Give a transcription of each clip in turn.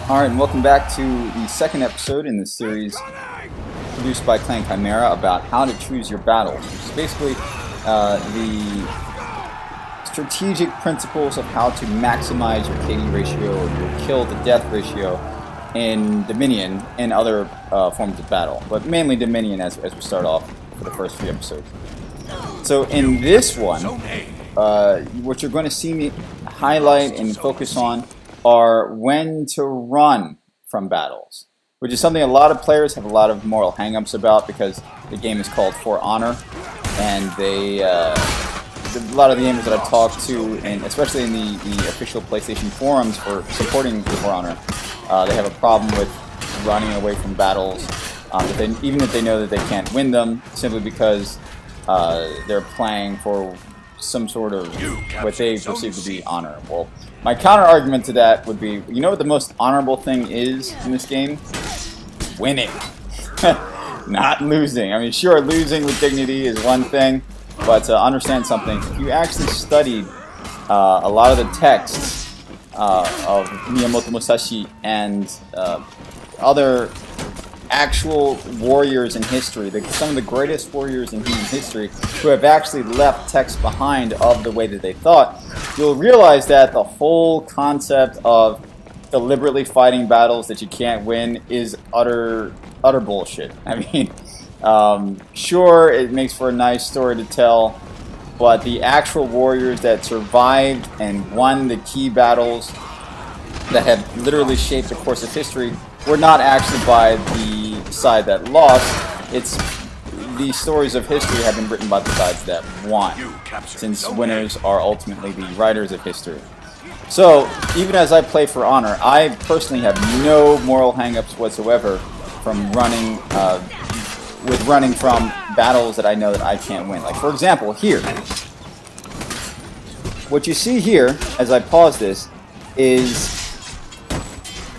Alright, and welcome back to the second episode in this series produced by Clan Chimera about how to choose your battles, which is basically the strategic principles of how to maximize your KD ratio, your kill to death ratio in Dominion and other forms of battle, but mainly Dominion as we start off for the first few episodes. So in this one, what you're going to see me highlight and focus on are when to run from battles, which is something a lot of players have a lot of moral hang-ups about because the game is called For Honor, and they a lot of the gamers that I've talked to, and especially in the official PlayStation forums for supporting For Honor, they have a problem with running away from battles, even if they know that they can't win them, simply because they're playing for some sort of what they perceive to be honor. Well, my counter argument to that would be, you know what the most honorable thing is in this game? Winning. Not losing. I mean, sure, losing with dignity is one thing, but to understand something, if you actually studied a lot of the texts of Miyamoto Musashi and other actual warriors in history, some of the greatest warriors in human history who have actually left text behind of the way that they thought, you'll realize that the whole concept of deliberately fighting battles that you can't win is utter bullshit. I mean, sure, it makes for a nice story to tell, but the actual warriors that survived and won the key battles that have literally shaped the course of history were not actually by the side that lost. It's the stories of history have been written by the sides that won, since winners are ultimately the writers of history. So even as I play For Honor, I personally have no moral hang-ups whatsoever from running from battles that I know that I can't win. Like, for example, here, what you see here as I pause this is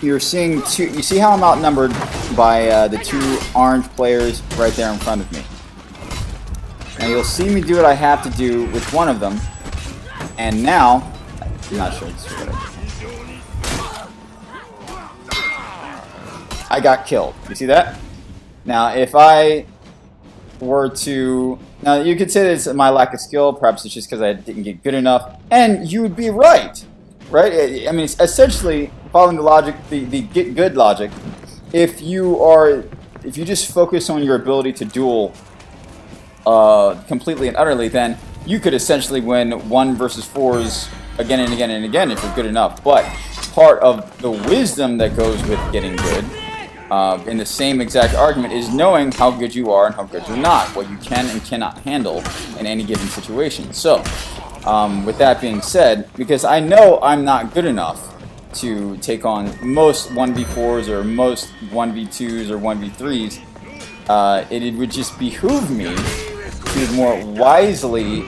you're seeing two. You see how I'm outnumbered by the two orange players right there in front of me. Now you'll see me do what I have to do with one of them, and now I'm not sure this is what I got killed. You see that? Now if I were to, now you could say that it's my lack of skill. Perhaps it's just because I didn't get good enough, and you would be right. Right? I mean, it's essentially following the logic, the get good logic. If you just focus on your ability to duel completely and utterly, then you could essentially win 1 versus 4s again and again and again if you're good enough. But part of the wisdom that goes with getting good, in the same exact argument, is knowing how good you are and how good you're not, what you can and cannot handle in any given situation. So, with that being said, because I know I'm not good enough to take on most 1v4s or most 1v2s or 1v3s, it would just behoove me to more wisely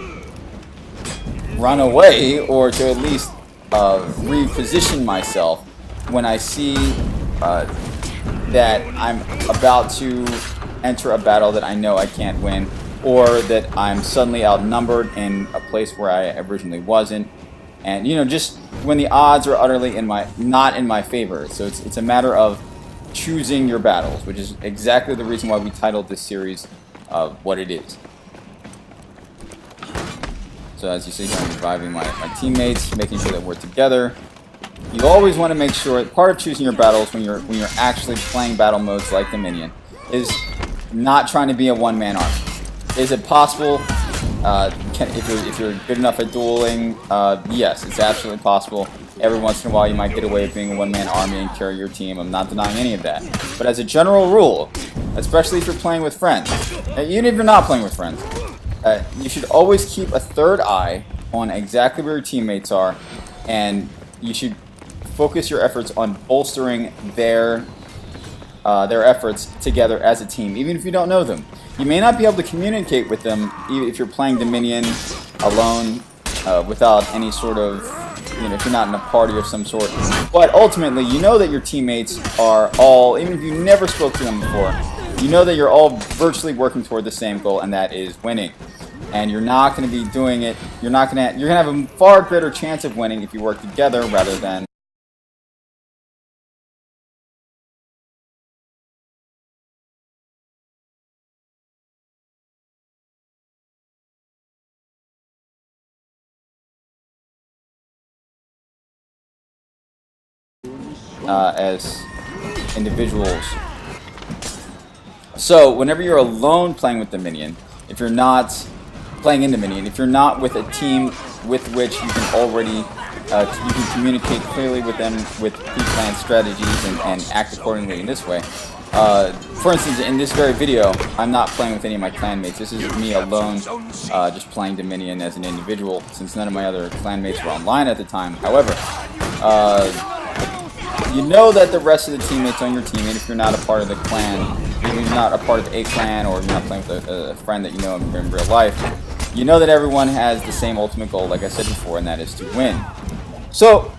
run away, or to at least reposition myself when I see that I'm about to enter a battle that I know I can't win, or that I'm suddenly outnumbered in a place where I originally wasn't, and you know, just when the odds are utterly not in my favor. So it's a matter of choosing your battles, which is exactly the reason why we titled this series what it is. So as you see, I'm reviving my teammates, making sure that we're together. You always want to make sure part of choosing your battles when you're actually playing battle modes like Dominion is not trying to be a one-man army. Is it possible? If you're good enough at dueling, yes, it's absolutely possible. Every once in a while you might get away with being a one-man army and carry your team. I'm not denying any of that. But as a general rule, especially if you're playing with friends, even if you're not playing with friends, you should always keep a third eye on exactly where your teammates are, and you should focus your efforts on bolstering their efforts together as a team, even if you don't know them. You may not be able to communicate with them if you're playing Dominion alone, without any sort of, you know, if you're not in a party of some sort. But ultimately, you know that your teammates are all, even if you never spoke to them before, you know that you're all virtually working toward the same goal, and that is winning. And you're not going to be doing it. You're going to have a far greater chance of winning if you work together rather than as individuals. So whenever you're alone playing with the minion, if you're not playing in the minion, if you're not with a team with which you can already you can communicate clearly with them with pre-planned strategies and act accordingly in this way. For instance, in this very video, I'm not playing with any of my clanmates. This is me alone, just playing Dominion as an individual, since none of my other clanmates were online at the time. However, you know that the rest of the teammates on your team, even if you're not a part of the clan, even if you're not a part of a clan, or you're not playing with a friend that you know in real life, you know that everyone has the same ultimate goal, like I said before, and that is to win. So,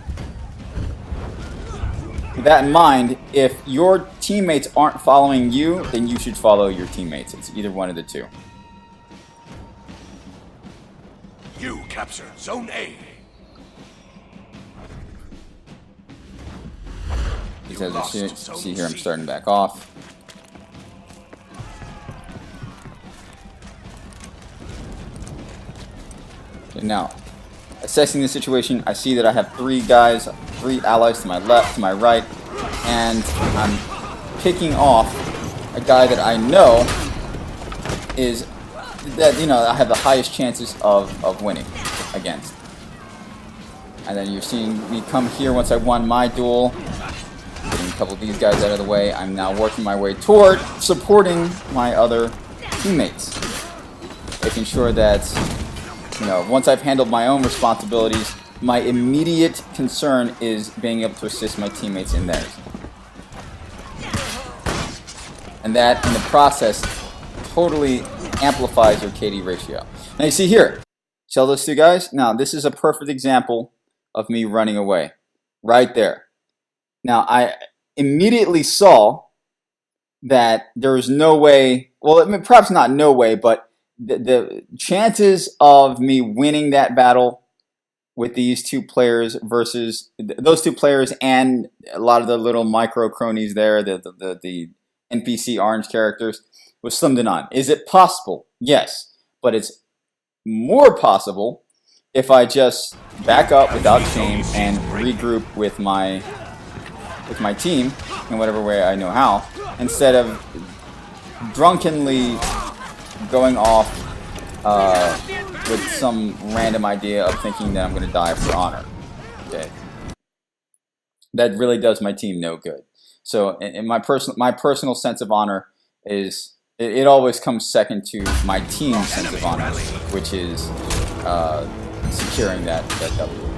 with that in mind, if your teammates aren't following you, then you should follow your teammates. It's either one of the two. You capture Zone A. Because as you see here, I'm starting to back off. Okay, now, assessing the situation, I see that I have three allies to my left, to my right, and I'm picking off a guy that I know is that, you know, I have the highest chances of winning against. And then you're seeing me come here once I won my duel, getting a couple of these guys out of the way. I'm now working my way toward supporting my other teammates, making sure that, you know, once I've handled my own responsibilities, my immediate concern is being able to assist my teammates in theirs. And that, in the process, totally amplifies your KD ratio. Now you see here, tell those two guys, now this is a perfect example of me running away. Right there. Now I immediately saw that there was no way, well, I mean, perhaps not no way, but the chances of me winning that battle with these two players versus those two players and a lot of the little micro cronies there, the NPC orange characters, was slim to none. Is it possible? Yes, but it's more possible if I just back up without shame and regroup with my team in whatever way I know how, instead of drunkenly going off with some random idea of thinking that I'm going to die for honor. Okay, that really does my team no good. So, in my personal sense of honor is it always comes second to my team's sense of honor, which is securing that W.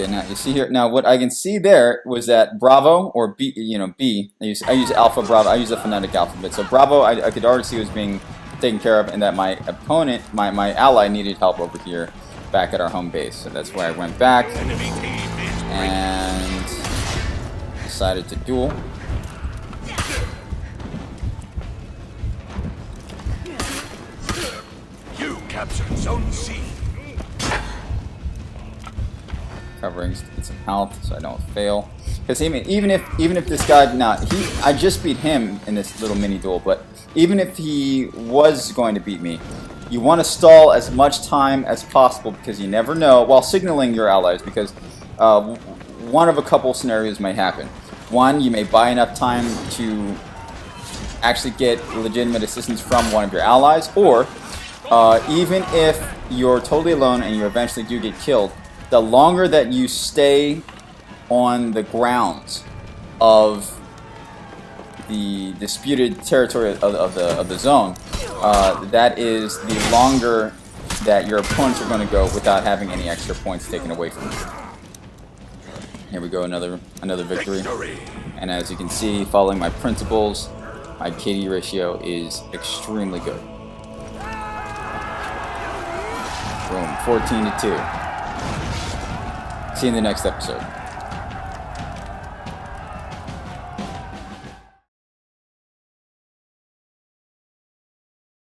Okay, now you see here. Now what I can see there was that Bravo, or B, B. I use Alpha Bravo. I use the phonetic alphabet. So Bravo, I could already see was being taken care of, and that my opponent, my ally, needed help over here, back at our home base. So that's where I went back and decided to duel. You captured Zone C. Covering some health so I don't fail. Because even if this guy, now I just beat him in this little mini duel, but even if he was going to beat me, you want to stall as much time as possible, because you never know, while signaling your allies, because one of a couple scenarios may happen. One, you may buy enough time to actually get legitimate assistance from one of your allies, or even if you're totally alone and you eventually do get killed, the longer that you stay on the grounds of the disputed territory of the zone, that is the longer that your opponents are going to go without having any extra points taken away from you. Here we go, another victory. And as you can see, following my principles, my KD ratio is extremely good. Boom, 14-2. See you in the next episode.